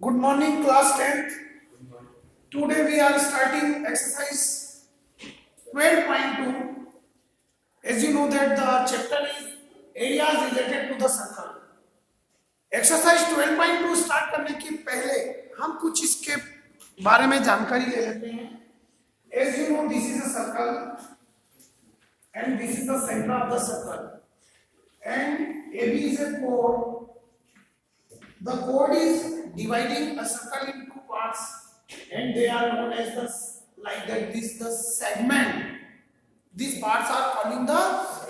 Good morning, class 10th. Today we are starting exercise 12.2. As you know that the chapter is areas related to the circle. Exercise 12.2 start करने के पहले हम कुछ इसके बारे में जानकारी ले लेते हैं. As you know, this is a circle and this is the center of the circle. And AB is a chord. The chord is dividing a circle into two parts, and they are known as the like that. This the segment. These parts are calling the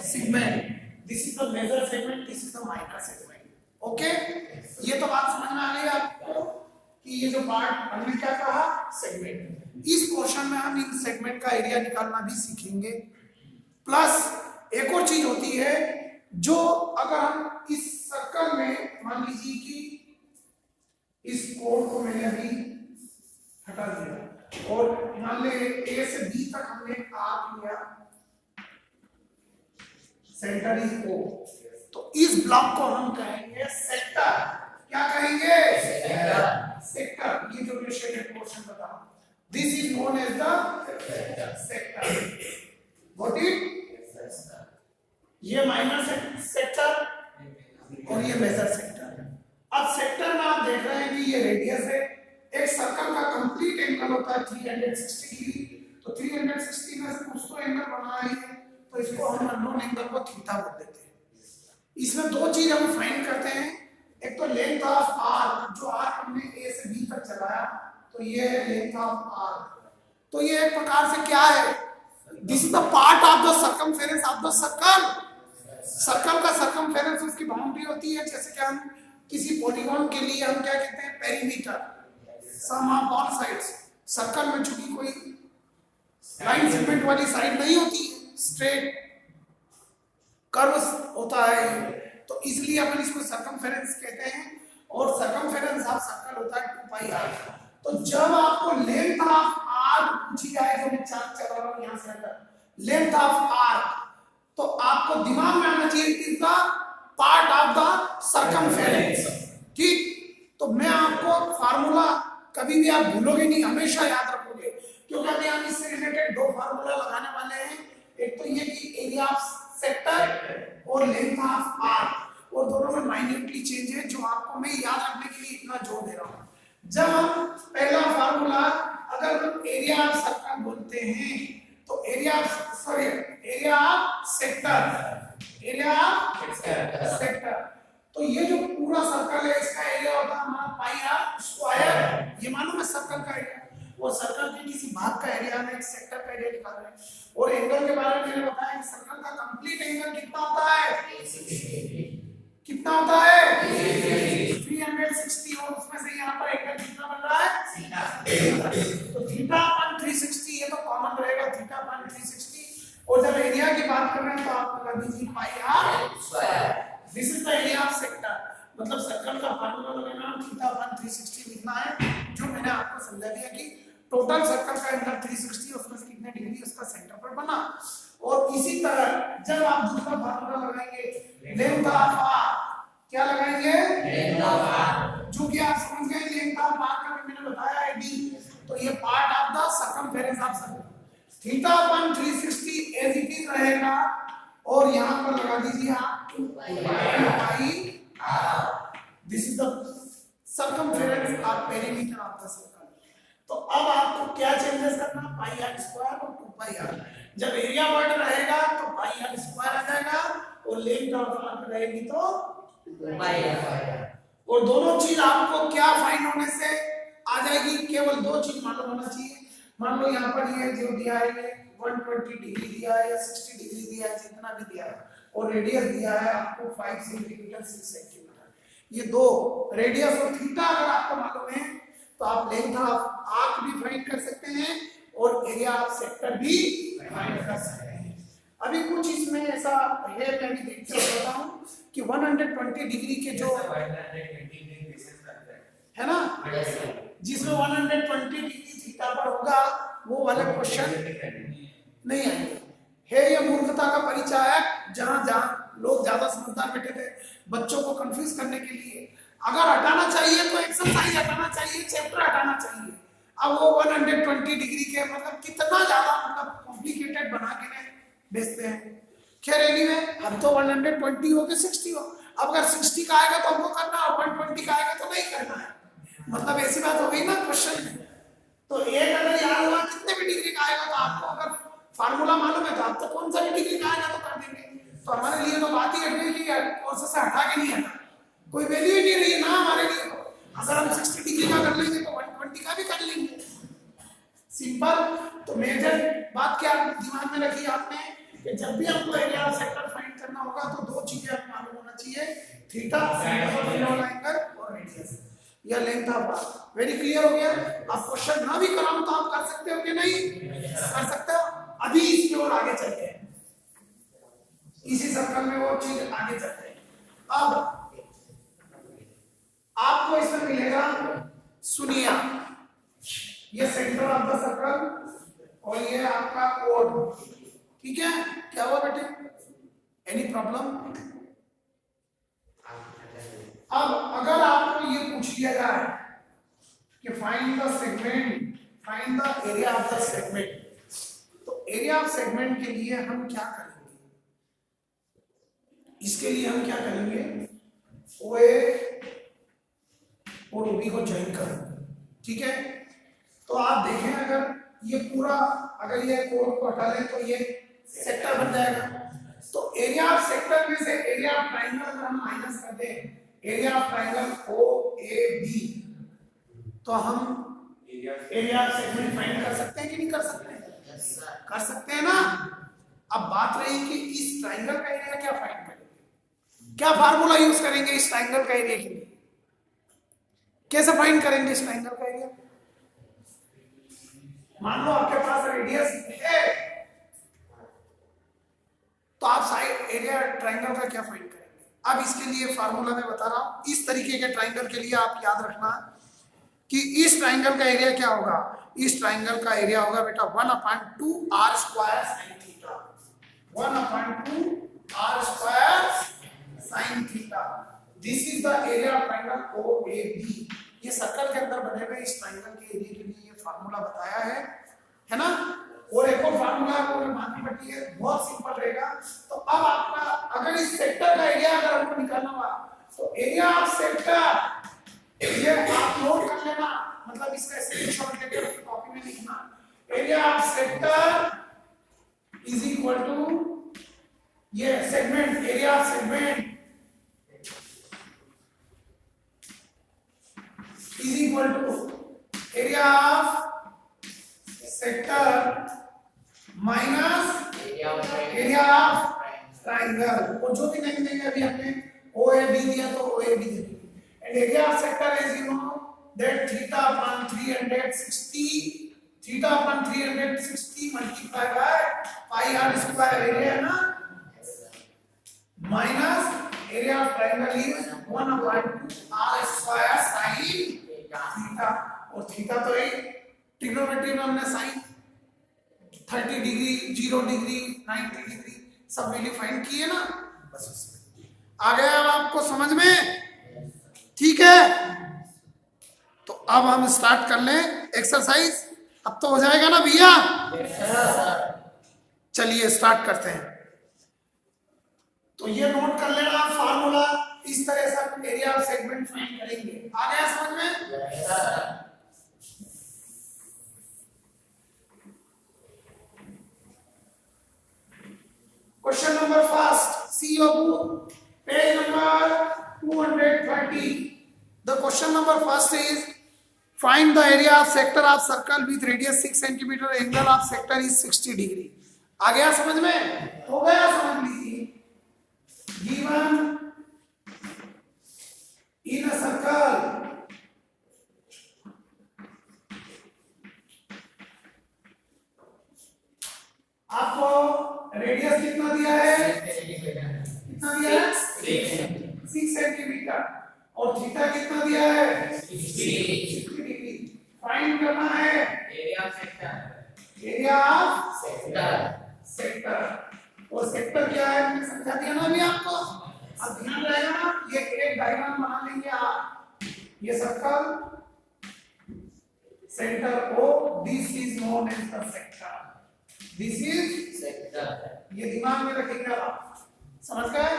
segment. This is the major segment. This is the minor segment. Okay? ये तो बात समझ में आ गई आपको कि ये जो पार्ट हमने क्या कहा सेगमेंट. इस पोर्शन में हम इन सेगमेंट का एरिया निकालना भी सीखेंगे. प्लस एक और चीज होती है जो अगर हम इस सर्कल में मान लीजिए कि इस कोण को मैंने अभी हटा दिया और मान ले ए से बी तक हमने आर्क लिया, सेंटर इज ओ, तो इस ब्लॉक को हम कहेंगे सेक्टर. क्या कहेंगे? सेक्टर. ये जो शेडेड पोर्शन बताओ, this is known as the sector. What it? ये माइनर सेक्टर और ये मेजर सेक्टर. अब सेक्टर में आप देख रहे हैं कि ये रेडियस है. एक सर्कल का कंप्लीट एंगल होता है 360 डिग्री. तो 360 में से कुछ तो एंगल बना है, तो इसको हम अननोन एंगल को थीटा बोल देते हैं. इसमें दो चीज हम फाइंड करते हैं. एक तो लेंथ ऑफ आर्क, जो आर्क हमने ए से बी तक चलाया, तो ये है लेंथ ऑफ आर्क. तो ये एक प्रकार से क्या है? This is the part of the circumference of the circle. Circle का सर्कमफेरेंस उसकी बाउंड्री होती है. जैसे कि हम किसी पॉलीगॉन के लिए हम क्या कहते हैं? Perimeter. Sum of all sides. Circle में चूंकि कोई लाइन सेगमेंट वाली साइड नहीं होती, स्ट्रेट कर्व्स होता है, तो इसलिए अपन इसको सर्कमफेरेंस कहते हैं. और सर्कमफेरेंस ऑफ सर्कल होता है 2 पाई आर. तो जब आपको लेंथ ऑफ आर्क पूछी जाए, जो मैं चार्ट चला रहा हूं यहां से अंदर, लेंथ ऑफ आर्क, तो आपको दिमाग में आना चाहिए कि इसका पार्ट ऑफ द सर्कमफेरेंस. ठीक? तो मैं आपको फार्मूला कभी भी आप भूलोगे नहीं, हमेशा याद रखोगे, क्योंकि अभी हम इससे रिलेटेड दो फार्मूला लगाने वाले हैं. एक तो ये कि एरिया ऑफ सेक्टर और लेंथ ऑफ आर्क, और दोनों में माइन्यूटली चेंज है, जो आपको मैं याद रखने के लिए इतना जोर दे रहा हूं. जब हम पहला फार्मूला, अगर हम एरिया ऑफ सर्कल बोलते हैं, तो एरिया ऑफ सेक्टर, तो ये जो पूरा सर्कल है इसका एरिया होता है हमारा पाई आर स्क्वायर. ये मालूम है सर्कल का एरिया. वो सर्कल के किसी भाग का एरिया में एक सेक्टर का एरिया निकाल रहे हैं. और एंगल के बारे में मैंने बताया कि सर्कल का कंप्लीट एंगल कितना होता है? कितना होता है? 360. और उसमें से यहाँ पर एंगल कितना बन रहा है? तो थीटा अपन 360, ये तो कॉमन रहेगा, थीटा अपन 360. और जब एरिया की बात कर रहे हैं तो आप लगा दीजिए pi r square. This is the area of sector. मतलब सर्कल का फार्मूला लगाना थीटा अपन 360 लिखना है, जो मैंने आपको समझा दिया कि टोटल सर्कल का एंगल 360, उसमें से कितने डिग्री उसका सेंटर पर बना. और इसी तरह जब आप दूसरा फार्मूला लगाएंगे लेंथ ऑफ आर्क, क्या लगाएंगे? Length of arc. जो कि आप समझ गए लेंथ ऑफ आर्क का मैंने बताया है डी. तो ये part of the circumference of circle. Theta upon 360 as it is रहेगा, और यहां पर लगा दीजिए आप 2 pi r. This is the circumference of perimeter of the circle. तो अब आपको क्या चेंजेस करना? पाई आर स्क्वायर और 2 पाई आर. जब एरिया वर्ड रहेगा तो पाई आर स्क्वायर आ जाएगा, और लेंथ ऑफ आर्क रहेगी तो 2 पाई आर. और दोनों चीज आपको क्या फाइंड होने से आ जाएगी? केवल दो चीज मालूम होना चाहिए. मान लो यहाँ पर ये जो दिया है, ये 120 डिग्री दिया है या 60 डिग्री दिया है, जितना भी दिया है, और रेडियस दिया है आपको 5 सेंटीमीटर 6 सेंटीमीटर. ये दो रेडियस और थीटा अगर आपको मालूम है, तो आप लेंथ ऑफ आर्क भी फाइंड कर सकते हैं और एरिया ऑफ सेक्टर भी फाइंड कर सकते हैं. अभी कुछ इसमें ऐसा है, मैं भी देखते होता हूँ कि 120 डिग्री के जो है ना, जिसमें 120 डिग्री थीटा पर होगा, वो वाले क्वेश्चन नहीं आएंगे. है ये मूर्खता का परिचय है. जहां लोग ज्यादा समझदार बैठे थे, बच्चों को कंफ्यूज करने के लिए. अगर हटाना चाहिए तो एक्सरसाइज साइड हटाना चाहिए, चैप्टर हटाना चाहिए। अब वो 120 डिग्री के मतलब कितना ज्यादा मतलब कॉम्प्लिकेटेड बना के भेजते हैं। खैर एनीवे, हम तो 120 हो के 60 हो। अब अगर 60 का आएगा तो हमको करना है, 120 का आएगा तो नहीं करना है, मतलब ऐसी बात हो गई ना क्वेश्चन में। तो एक अगर याद हुआ कितने भी डिग्री का आएगा तो आपको अगर फार्मूला मालूम है तो आप तो कौन सा भी डिग्री का आएगा तो कर देंगे। तो हमारे लिए तो बात ही हट गई कि कोर्स से हटा के नहीं हटा, कोई वैल्यू ही नहीं रही ना हमारे लिए। तो अगर हम 60 डिग्री का कर लेंगे तो 120 का भी कर लेंगे, सिंपल। तो मेजर बात क्या दिमाग में रखी आपने कि जब भी हमको एरिया ऑफ सेक्टर फाइंड करना होगा तो दो चीजें हमें मालूम होना चाहिए, थीटा एंगल और रेडियस या length of arc. Very clear हो गया। आप क्वेश्चन ना भी कराऊं तो आप कर सकते हो कि नहीं कर सकते हो। अभी इसकी ओर आगे चलते हैं, इसी सर्कल में वो चीज आगे चलते हैं। अब आपको इसमें मिलेगा, सुनिए, ये सेंटर ऑफ द सर्कल और ये आपका कोड, ठीक है। क्या हुआ बेटे, एनी प्रॉब्लम? अब अगर आपको ये पूछ लिया जाए कि find the segment, find the area of the segment, तो एरिया ऑफ सेगमेंट के लिए हम क्या करेंगे? इसके लिए हम क्या करेंगे, ओए और ओबी को ज्वाइन करेंगे, ठीक है। तो आप देखें, अगर ये पूरा, अगर ये कोड को हटा लें तो ये सेक्टर बन जाएगा। तो एरिया ऑफ सेक्टर में से एरिया ऑफ ट्रायंगल अगर हम माइनस कर दें, area of triangle O A B, तो हम एरिया ऑफ सेगमेंट फाइंड कर सकते हैं कि नहीं कर सकते? कर सकते हैं ना। अब बात रही कि इस ट्रायंगल का एरिया क्या फाइंड करेंगे, क्या फार्मूला यूज करेंगे इस ट्रायंगल का एरिया के लिए, कैसे फाइंड करेंगे इस ट्रायंगल का एरिया? मान लो आपके पास रेडियस है, तो आप साइड एरिया ट्रायंगल का क्या फाइंड करेंगे? अब इसके लिए फार्मूला मैं बता रहा हूं। इस तरीके के ट्रायंगल के लिए आप याद रखना कि इस ट्रायंगल का एरिया क्या होगा। इस ट्रायंगल का एरिया होगा बेटा 1/2 r square sin theta, 1/2 r square sin theta. This is the area of triangle OAB। ये सर्कल के अंदर बने हुए इस ट्रायंगल के एरिया के लिए ये फार्मूला बताया है ना। और एक और फार्मूला आपको माननी पड़ती है, बहुत सिंपल रहेगा। तो अब आपका अगर इस सेक्टर का एरिया अगर हमको निकालना हुआ तो एरिया ऑफ सेक्टर, ये आप नोट कर लेना, मतलब इसका स्क्रीनशॉट लेकर कॉपी में लिखना। Area of sector is equal to ये segment, area of segment is equal to area of sector minus area of triangle। और जो भी नहीं देंगे, अभी हमने OAB दिया तो OAB दे देंगे। and area of sector, as you know, that theta upon 360, theta upon 360 multiplied by pi r square area है ना, minus area of triangle is 1/2 r square sin theta. और थीटा तो एक ट्रिग्नोमेट्री में हमने साइन 30 डिग्री, 0 डिग्री, 90 डिग्री सब value find किए ना, बस उसमें आ गया। अब आपको समझ में, ठीक है। तो अब हम स्टार्ट कर लें एक्सरसाइज। अब तो हो जाएगा ना भैया? चलिए स्टार्ट करते हैं। तो ये नोट कर लेना फार्मूला, इस तरह से हम एरिया ऑफ सेगमेंट फाइंड करेंगे। आ गया समझ में? Question number first, see your book, page number 230। The question number first is find the area of sector of circle with radius 6 centimetre, angle of sector is 60 degree. आ गया समझ में? हो गया, समझ लीजिए। given in a circle आपको radius कितना दिया है? कितना दिया है? 6 सेंटीमीटर। और थीटा कितना दिया है? 60 डिग्री। फाइंड करना है area of sector, area of sector. और सेक्टर क्या है मैंने समझा दिया ना अभी आपको। अब ध्यान रहेगा ना, ये एक डायग्राम बना लेंगे आप। ये circle center O, this is known as the sector. This is sector. ये दिमाग में रखेंगे आप, समझ गए?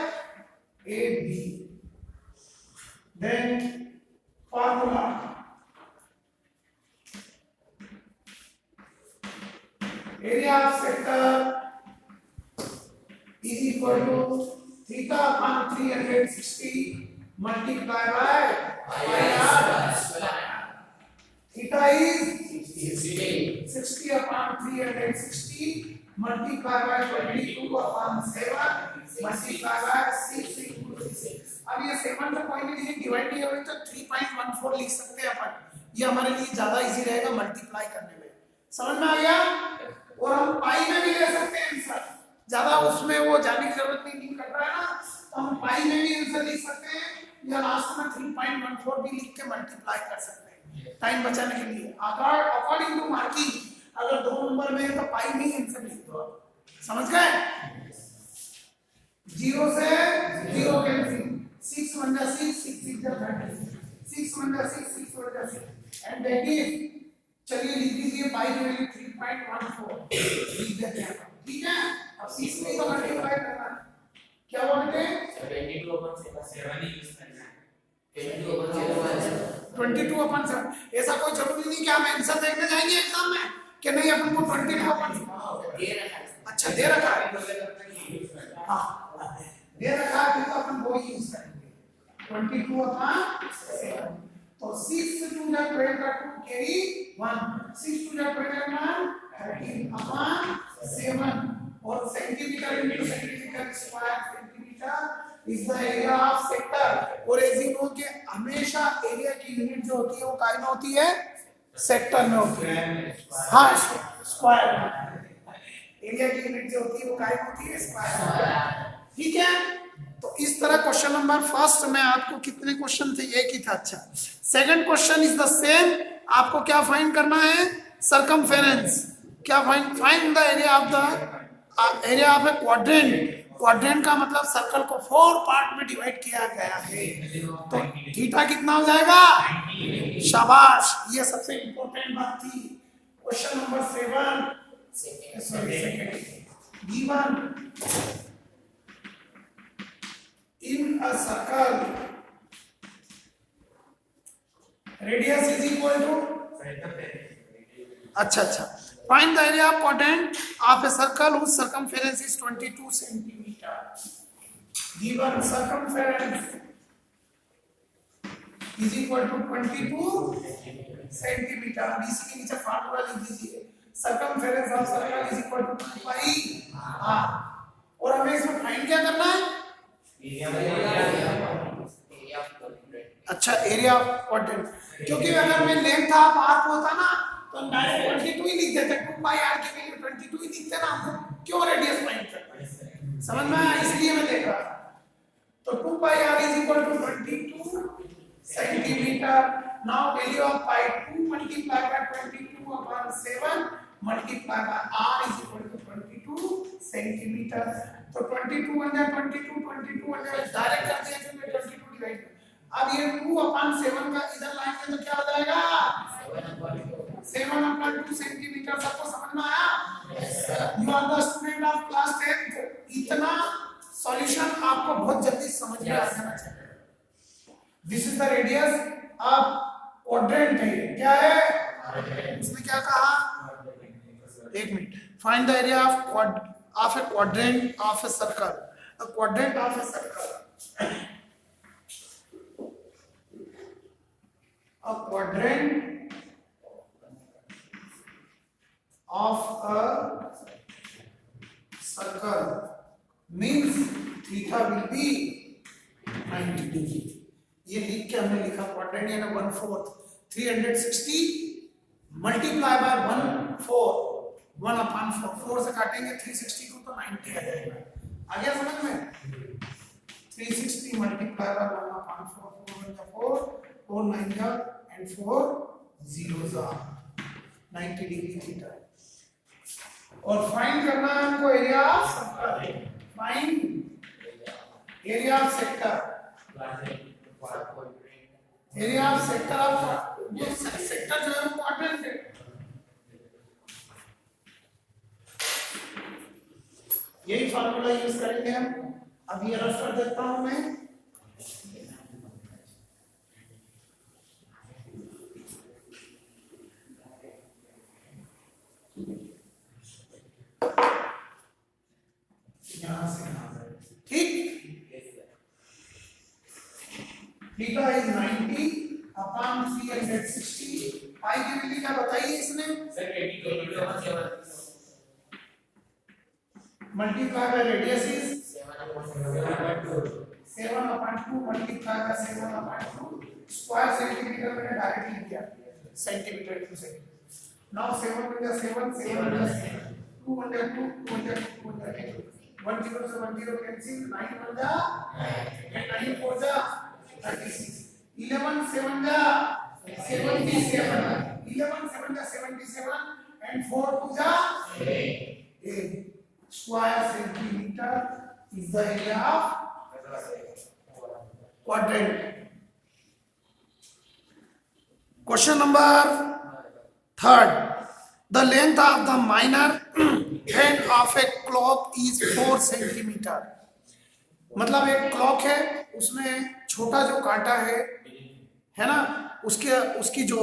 A B. Then formula. Area of sector is equal to theta upon 360 multiplied by pi r square. Theta is 60 upon 360 multiplied by 22 upon 7 multiplied by 6 equal to 6. अब ये 7 का कोई नहीं डिवाइड नहीं होगा तो 3.14 लिख सकते हैं अपन, ये हमारे लिए ज्यादा इजी रहेगा मल्टीप्लाई करने में, समझ में आ गया? और हम पाई में भी ले सकते हैं आंसर, ज्यादा उसमें वो जाने की जरूरत नहीं, कर रहा है ना, तो हम पाई में भी आंसर लिख सकते हैं या लास्ट में 3.14 भी लिख के मल्टीप्लाई कर सकते हैं टाइम बचाने के लिए। अगर अकॉर्डिंग टू मार्किंग अगर 2 नंबर में है तो पाई में ही आंसर लिख दो, समझ गए? 0 से 0 कैंसिल, 6 1 जा 6 6 6 जा 30, 6 1 जा 6 6 1 जा 6 एंड दैट इज, चलिए लिख दीजिए पाई की वैल्यू 3.14 लिख देते हैं, ठीक है? अब 6 में तो मल्टीप्लाई करना है, क्या बोलते हैं 22 अपन 7 यूज करना है, 22 अपन 7। ऐसा कोई जरूरी नहीं कि हम आंसर देखने जाएंगे एग्जाम में कि नहीं अपन को 22 अपन दे रखा है, अच्छा दे रखा है, हां दे रखा है तो अपन वो यूज करेंगे 22 अपन 7। तो 6 2 जा 12 का 2 कैरी 1, 6 2 जा 12 का 13 अपॉन 7 और centimetre into centimetre square centimetre is the area of sector. और एज यू नो कि हमेशा एरिया की यूनिट जो होती है वो काय में होती है, सेक्टर में होती है, हां स्क्वायर, एरिया की यूनिट जो होती है वो काय में होती है, स्क्वायर, ठीक है? तो इस तरह क्वेश्चन नंबर फर्स्ट में आपको कितने क्वेश्चन थे, एक ही था। अच्छा, second question is the same, आपको क्या फाइंड करना है, सरकमफेरेंस, क्या find the area of A quadrant. Quadrant का मतलब सर्कल को 4 पार्ट में डिवाइड किया गया है, तो थीटा कितना हो जाएगा, शाबाश, ये सबसे इंपॉर्टेंट बात थी। Question number 7 second given in a circle radius is equal to, अच्छा find the area of quadrant of a circle whose circumference is 22 centimeter. Given circumference is equal to 22 centimeter, अब इसके नीचे फार्मूला लिख दीजिए, circumference of circle is equal to 2 pi r। और हमें इसमें find क्या करना है, अच्छा एरिया ऑफ क्वाड्रेंट, क्योंकि अगर मैं लेंथ ऑफ आर्क होता ना तो हम डायरेक्ट 22 ही लिख देते, 2 पाई आर की वैल्यू 22 ही लिखते ना, हमको क्यों रेडियस फाइंड करना, समझ में आया? इसलिए मैं देख रहा था। तो 2 pi r is equal to 22 centimetre. Now value of pi 2 multiply by 22 upon 7 multiply by r is equal to 22 centimetre. तो 22 1 जा 22 22 1 जा डायरेक्ट कर दिया तो 22 डिवाइड, अब ये 2 अपॉन 7 का इधर लाएंगे तो क्या हो जाएगा 7 अपॉन 2 सेंटीमीटर। सबको समझ में आया? You are the student of class 10th, इतना सॉल्यूशन आपको बहुत जल्दी समझ में आ जाना चाहिए। This is the radius of quadrant है, क्या है इसने क्या कहा, एक minute, find the area of a quadrant of a circle, a quadrant of a circle, a quadrant of a circle means theta will be 90 degree। ये लिख के हमने लिखा क्वाड्रेंट यानी 1/4 360 मल्टीप्लाई बाय 1/4 1 अपॉन 4 से काटेंगे 360 को तो 90 आ जाएगा, आ गया समझ में? 360 मल्टीप्लाई बाय 1 अपॉन 4 4 1 4 4 9 जा एंड 4 0 जा 90 डिग्री थीटा। और फाइंड करना है हमको area of circle, find area of sector, area of sector of जो सेक्टर जो है क्वाड्रेंट है, यही फार्मूला यूज करेंगे हम। अब ये रफ कर देता हूं मैं। यहां से ठीक, थीटा इज 90 अपॉन 360। पाई की वैल्यू क्या बताइए इसने sir 82 multiply by radius is 7/2 7/2 multiply by 7/2 square centimetre मैंने डायरेक्टली किया सेंटीमीटर टू सेंटीमीटर। नाउ 7 * 7 7 * 7 2 * 2 2 * 2 2 1 0 से 1 0 कैंसिल 9 1 जा 9 4 जा 36 11 7 जा 77 11 7 जा 77 and 4 2 जा 8 square centimeter is the area of quadrant. Question number 3rd. The length of the minor end of a clock is 4 centimeter. मतलब एक क्लॉक है, उसमें छोटा जो कांटा है ना, उसकी जो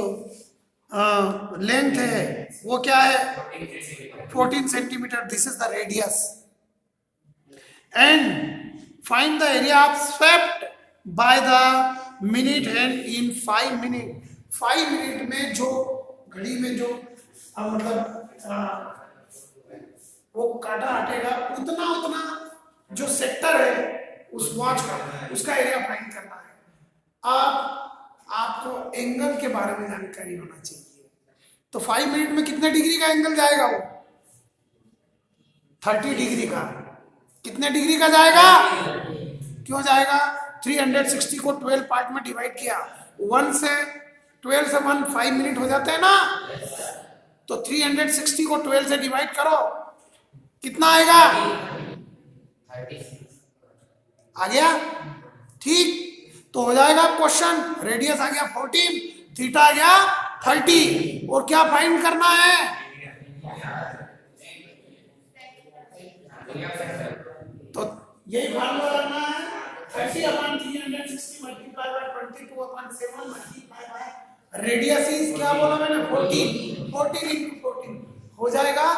लेंथ है वो क्या है 14 centimetre. This is the radius. And find the area of swept by the minute hand in 5 minute. 5 minute में जो घड़ी में जो मतलब वो कांटा हटेगा उतना जो सेक्टर है उस वॉच का, उसका एरिया फाइंड करना है. आपको एंगल के बारे में जानकारी होना चाहिए. तो 5 मिनट में कितने डिग्री का एंगल जाएगा वो 30 डिग्री का. कितने डिग्री का जाएगा, क्यों जाएगा 360 को 12 पार्ट में डिवाइड किया, 1 से 12 से 1 5 मिनट हो जाते हैं ना, तो 360 को 12 से डिवाइड करो, कितना आएगा 36 आ गया. ठीक, तो हो जाएगा क्वेश्चन. रेडियस आ गया 14, थीटा आ गया 30, और क्या फाइंड करना है तो यही फार्मूला रखना है. 30/360 multiply by 22/7 multiply by radius is क्या बोला मैंने 14 14 × 14 हो जाएगा.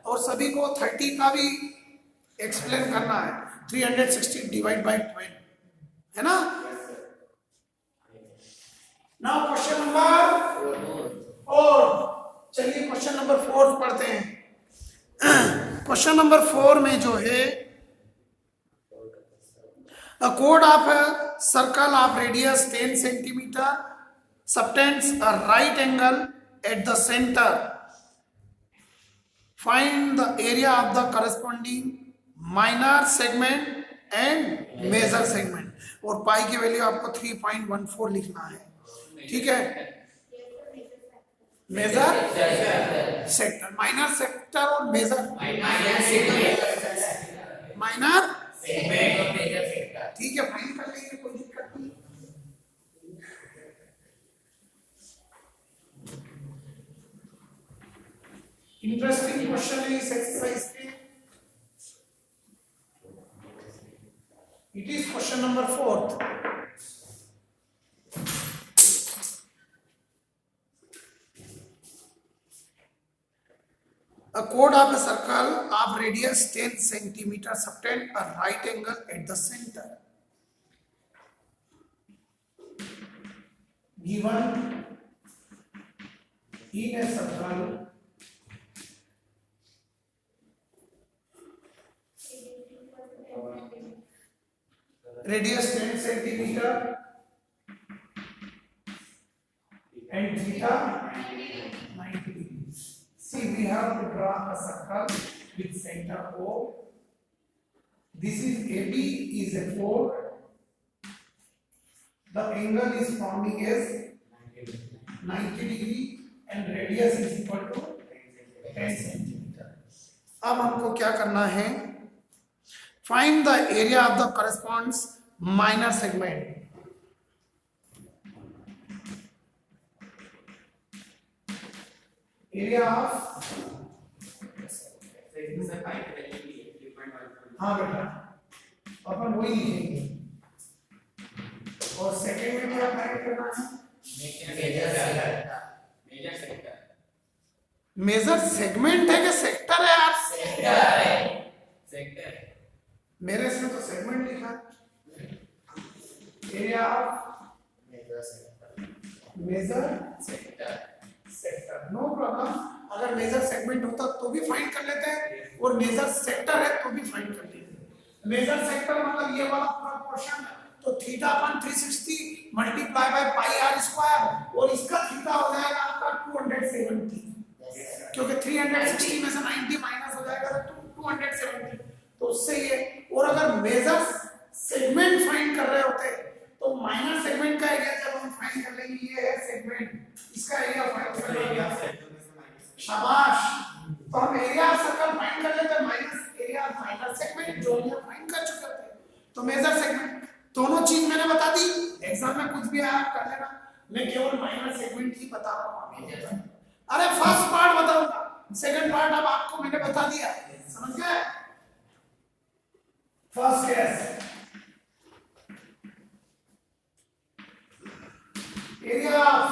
और सभी को 30 का भी एक्सप्लेन करना है. 360 डिवाइड बाय 12 है ना. Now question number 4. चलिए क्वेश्चन नंबर 4 पढ़ते हैं. क्वेश्चन नंबर 4 में जो है a chord of a circle of radius 10 centimeter subtends a right angle at the center. Find the area of the corresponding minor segment and major segment. और पाई की value आपको 3.14 लिखना है. ठीक है, मेजर सेक्टर, माइनर सेक्टर और major minor. ठीक है, फाइन कर लेंगे, कोई दिक्कत नहीं. इंटरेस्टिंग क्वेश्चन है इस एक्सरसाइज पे. It is question number 4. A chord of a circle of radius 10 centimeter subtend a right angle at the center. Given in a circle radius 10 centimeter and theta 90 degrees. See, we have to draw a circle with center O. This is AB is a chord. The angle is forming as 90 degree and radius is equal to 10 centimeter. अब हमको क्या करना है, find the area of the corresponds minor segment. Area of हाँ बेटा, अपन वही लिखेंगे। और सेकंड में क्या फाइंड करना है? मेजर सेगमेंट है कि सेक्टर है यार? सेक्टर मेरे इसमें तो सेगमेंट लिखा है। Area of major sector, no problem. अगर मेजर सेगमेंट होता तो भी फाइंड कर लेते हैं, और मेजर सेक्टर है तो भी फाइंड कर लेते हैं। मेजर सेक्टर मतलब ये वाला पूरा पोर्शन, तो theta upon 360 multiply by pi r square, और इसका थीटा हो जाएगा आपका 270, क्योंकि 360 में से 90 माइनस हो जाएगा तो 270, तो उससे ये। और अगर मेजर सेगमेंट फाइंड कर रहे होते तो माइनर सेगमेंट का एरिया जब हम फाइंड कर लेंगे, ये है सेगमेंट, इसका एरिया फाइंड कर लेंगे। शाबाश, तो हम एरिया ऑफ सर्कल फाइंड कर लेते हैं minus area of minor segment, जो हम फाइंड कर चुके थे। तो मेजर सेगमेंट, दोनों चीज मैंने बता दी। एग्जाम में कुछ भी आया कर लेना, मैं केवल माइनर सेगमेंट ही बता रहा हूं। अरे फर्स्ट पार्ट बताऊंगा, सेकंड पार्ट अब आपको मैंने बता दिया, समझ गए? First case, area of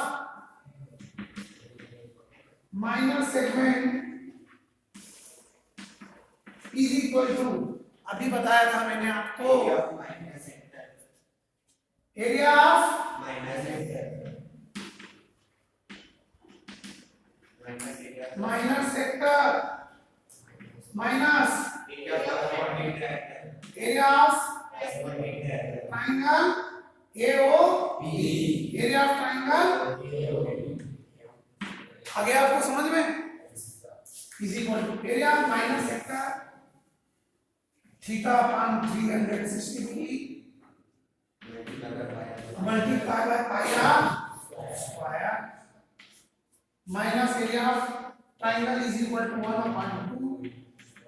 minor segment is equal to, अभी बताया था मैंने आपको, area of minor sector minus area of triangle AOB, area of triangle आगे आपको समझ में, is equal to area of minor sector theta upon 360 degree multiply by pi r square minus area of triangle is equal to 1/2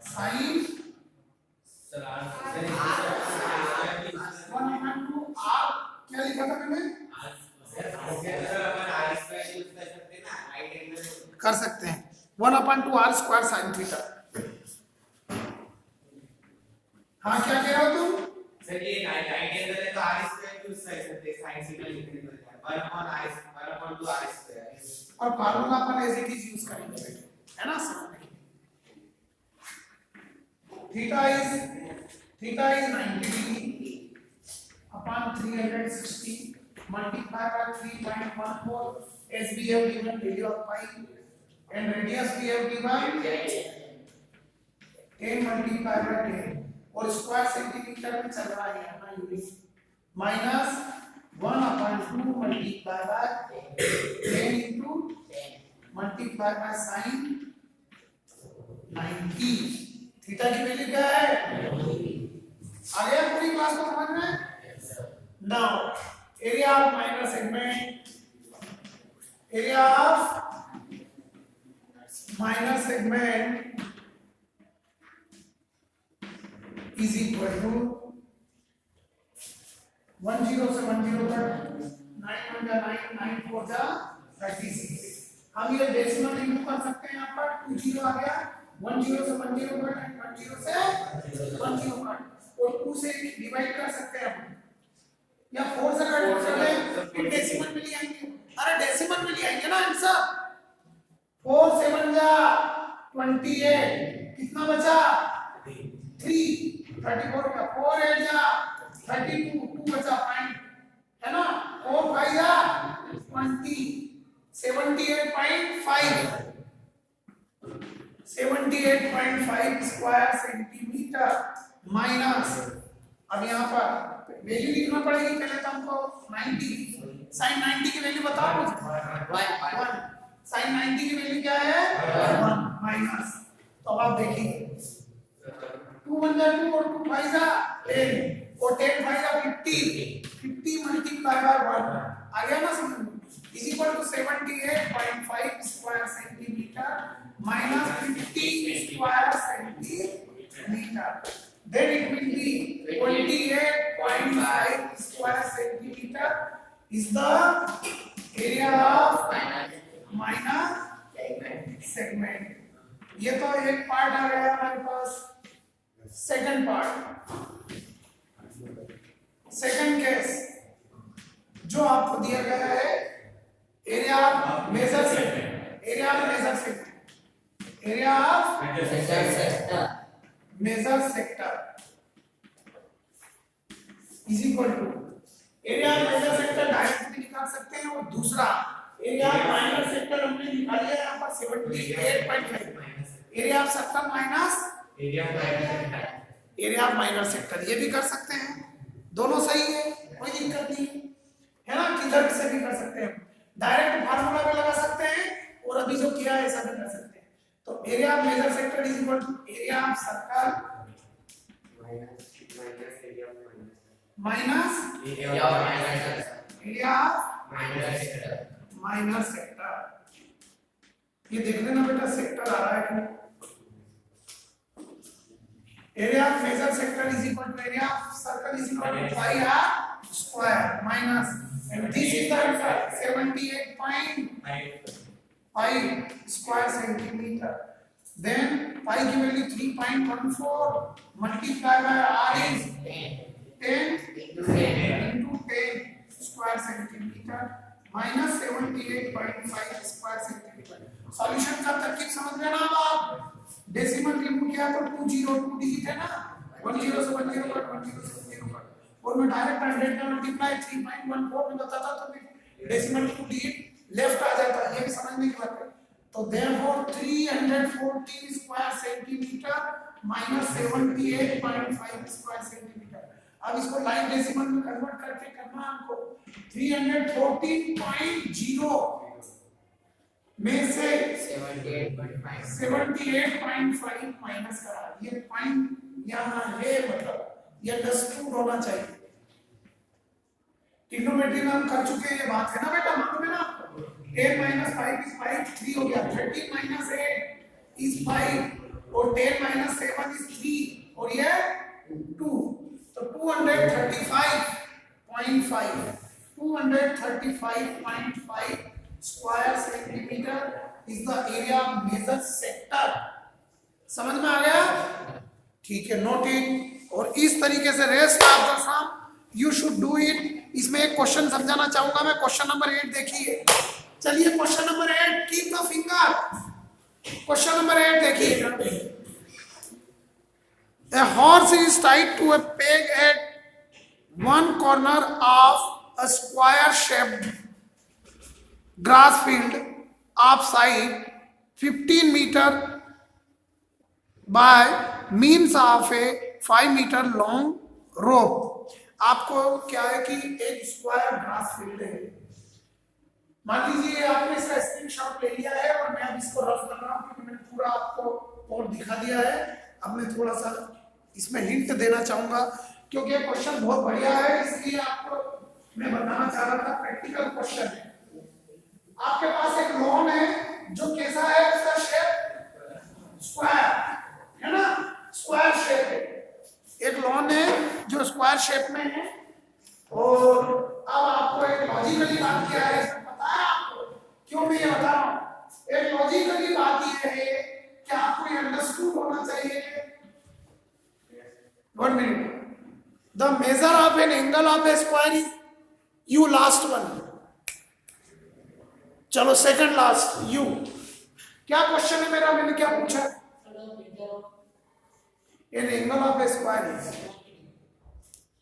sin 1/2 r, क्या लिखा था मैंने? कर सकते हैं 1/2 r स्क्वायर sin थीटा। हाँ, क्या कह रहे हो तुम? सर ये राइट एंगल है तो r स्क्वायर यूज कर सकते हैं, sin थीटा लिखने पर 1/2 r स्क्वायर, और फार्मूला अपन एज इट इज यूज करेंगे, है ना? Theta is 90 degree upon 360 multiply by 3.14, as we have given value of pi and radius we have given 10 multiplied by 10, और स्क्वायर सेंटीमीटर में चल रहा है अपना unit, minus 1/2 multiply by 10 into multiply by sin 90, थीटा की वैल्यू क्या है? आ गया पूरी क्लास को समझ में? Now area of minor segment, area of minor segment is equal to 10 से 10 कट 9 1 जा 9 9 4 जा 36। हम ये डेसिमल रिमूव कर सकते हैं, यहाँ पर 2 0 आ गया, 10 से 10 कट 10 से 10 कट, और 2 से डिवाइड कर सकते हैं हम, या 4 से कट कर ले तो डेसिमल में ले आएंगे। अरे डेसिमल में ले आएंगे ना आंसर। 4 7 जा 28, कितना बचा? 3 34 का 4 8 जा 32, 2 बचा पॉइंट, है ना? 4 5 जा 20, 78.5 स्क्वायर सेंटीमीटर माइनस, अब यहाँ पर वैल्यू लिखना पड़ेगी पहले तो हमको 90, sin 90 की वैल्यू बताओ मुझे। 1 sin 90 की वैल्यू क्या है? 1 माइनस, तो अब आप देखिए 2 1 जा 2 और 2 5 जा 10 और 10 5 जा 50 मल्टीप्लाई बाय 1 आ गया ना समझ में, is equal to 78.5 square centimetre minus 50 square centimetre, then it will be 28.5 square centimeter is the area of minor segment। ये तो एक पार्ट आ गया हमारे पास सेकंड पार्ट, सेकंड केस जो आपको दिया गया है, area of major sector, area of major sector, area of major sector is equal to area of major sector direct भी निकाल सकते हैं, और दूसरा एरिया ऑफ माइनर सेक्टर हमने निकाल लिया यहाँ पर 78.5, area of circle minus area of minor sector, area of minor sector, ये भी कर सकते हैं, दोनों सही है, कोई दिक्कत नहीं है ना, किधर से भी कर सकते हैं, डायरेक्ट फार्मूला में लगा सकते हैं, और अभी जो किया है ऐसा भी कर सकते हैं। तो area of major sector is equal to area of circle minus area of minor sector, area of minor sector, minor sector. ये देख लेना बेटा सेक्टर आ रहा है कि नहीं। Area of major sector is equal to area of circle is equal to pi r square minus, and this is the answer 78.5 square centimetre. Then pi की value 3.14 multiply by r is 10 into 10 square centimeter minus 78.5 square centimeter। Solution का तरकीब समझ में ना आप, decimal remove किया तो 202 digit है ना, 10 से 10 कट, 10 से 0 कट, और मैं डायरेक्ट 100 का मल्टीप्लाई 3.14 में बताता तो डेसिमल 2 डिजिट लेफ्ट आ जाता, ये भी समझने की बात है। तो therefore 314 square centimetre minus 78.5 square centimetre. अब इसको लाइन डेसिमल में कन्वर्ट करके करना हमको, 314.0 में से 78.5 माइनस करा, ये पॉइंट यहाँ है, मतलब ये √2 होना चाहिए। ट्रिग्नोमेट्री में हम कर चुके हैं, ये बात है ना बेटा, मालूम है ना आपको। 10 - 5 is 5, 3 हो गया, 13 - 8 is 5, और 10 - 7 is 3, और ये 2, तो 235.5 square centimetre is the area of major sector. समझ में आ गया? ठीक है, नोट इट। और इस तरीके से rest of the sum you should do it. इसमें एक क्वेश्चन समझाना चाहूंगा मैं, क्वेश्चन नंबर 8 देखिए। चलिए question number 8, keep the finger. Question number 8 देखिए। A horse is tied to a peg at one corner of a square-shaped grass field of side 15 meter by means of a 5 meter long rope। आपको क्या है कि एक square grass field है, मान लीजिए आपने इसका स्क्रीनशॉट ले लिया है, और मैं अब इसको रफ कर रहा हूँ क्योंकि मैंने पूरा आपको बोर्ड दिखा दिया है। अब मैं थोड़ा सा इसमें हिंट देना चाहूंगा, क्योंकि ये क्वेश्चन बहुत बढ़िया है, इसलिए आपको मैं बताना चाह रहा था, प्रैक्टिकल क्वेश्चन है। आपके पास एक लॉन है जो कैसा है, उसका शेप स्क्वायर है ना, स्क्वायर शेप है। एक लॉन है जो स्क्वायर शेप में है, और अब आपको एक लॉजिकली बात क्या है, इसमें पता है आपको क्यों मैं ये बता रहा हूँ। एक लॉजिकली बात ये है कि आपको ये अंडरस्टूड होना चाहिए। 1 minute। The measure of an angle of a square is, you last one, चलो सेकंड लास्ट, यू। क्या क्वेश्चन है मेरा, मैंने क्या पूछा? An angle of a square is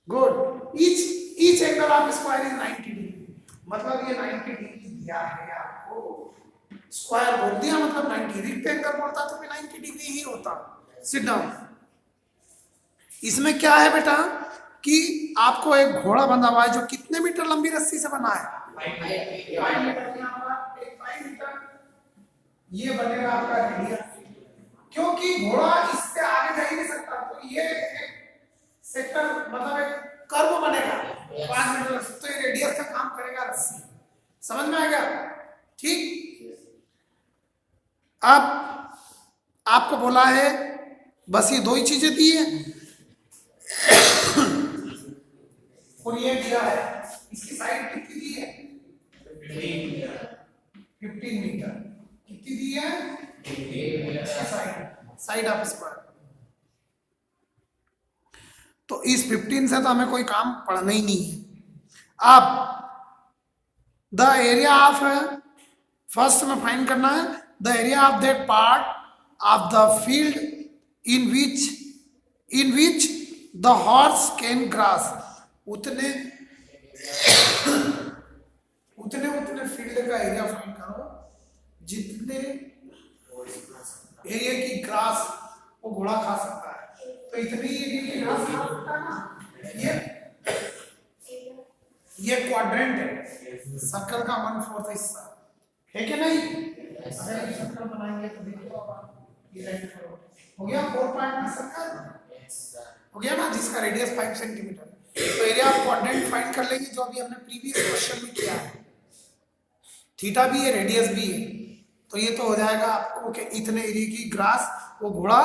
good, each angle of a square is 90 degree, मतलब ये 90 degree दिया है आपको। स्क्वायर बोल दिया मतलब 90, रेक्टेंगल बोलता तो भी 90 डिग्री ही होता। Sit down. इसमें क्या है बेटा कि आपको एक घोड़ा बंधा हुआ है जो कितने मीटर लंबी रस्सी से बना है? 5 मीटर। यहाँ पर एक 5 मीटर, ये बनेगा आपका रेडियस, क्योंकि घोड़ा इससे आगे जा ही नहीं सकता, तो ये एक सेक्टर मतलब एक कर्व बनेगा 5 मीटर, तो ये रेडियस का काम करेगा रस्सी। समझ में आ गया? ठीक। अब आपको बोला है बस ये 2 ही चीजें दी है, और ये दिया है, इसकी साइड कितनी दी है? 15 मीटर। कितनी दी है? Side of square. तो इस 15 से तो हमें कोई काम पढ़ना ही नहीं है। अब द एरिया ऑफ, फर्स्ट में फाइंड करना है the area of that part of the field in which the horse can grass. उतने फील्ड का एरिया फाइंड करो जितने एरिया की ग्रास वो घोड़ा खा सकता है। तो इतनी एरिया की ग्रास खा सकता है ना, ये क्वाड्रेंट है, सर्कल का 1/4 हिस्सा है कि नहीं। अगर सर्कल बनाएंगे तो देखो ये राइट हो गया 4 पॉइंट में सर्कल हो गया ना, जिसका रेडियस 5 सेंटीमीटर। तो एरिया ऑफ क्वाड्रेंट फाइंड कर लेंगे जो अभी हमने प्रीवियस क्वेश्चन में किया है। थीटा भी है, रेडियस भी है, तो ये तो हो जाएगा आपको कि इतने एरिया की ग्रास वो घोड़ा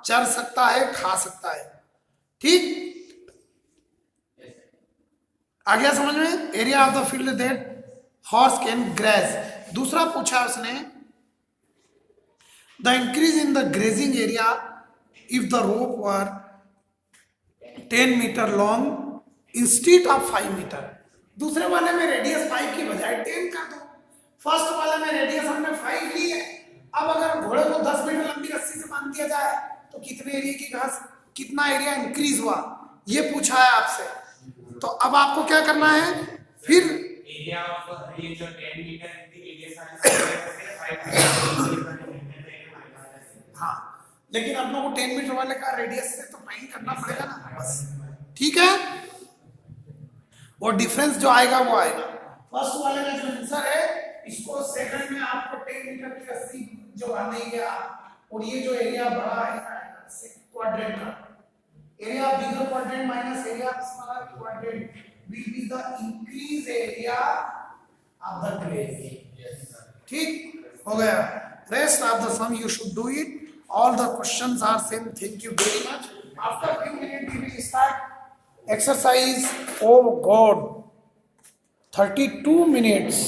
चर सकता है, खा सकता है। ठीक, आ गया समझ में। Area of the field that horse can graze. दूसरा पूछा उसने the increase in the grazing area if the rope were 10 metre long instead of 5 metre. दूसरे वाले में रेडियस 5 की बजाय 10 कर दो, फर्स्ट वाले में रेडियस हमने 5 ली है। अब अगर घोड़े को 10 मीटर लंबी रस्सी से बांध दिया जाए तो कितने एरिया की घास, कितना एरिया इंक्रीज हुआ, ये पूछा है आपसे। तो अब आपको क्या करना है, फिर एरिया ऑफ ये जो 10 मीटर की रेडियस है 5 हाँ, लेकिन आप लोगों को 10 मीटर वाले का रेडियस से तो फाइंड करना पड़ेगा ना, बस ठीक है। और डिफरेंस जो आएगा वो आएगा। फर्स्ट वाले का जो आंसर है इसको सेकंड में आपको 10 मीटर की रस्सी जो बांधेंगे आप, और ये जो एरिया बड़ा है क्वाड्रेंट का area, bigger quadrant minus area smaller quadrant will be the increase area of the gradient। ठीक हो गया। Rest of the sum you should do it. All the questions are same. Thank you very much. After few minutes we will start exercise. Oh God, 32 minutes.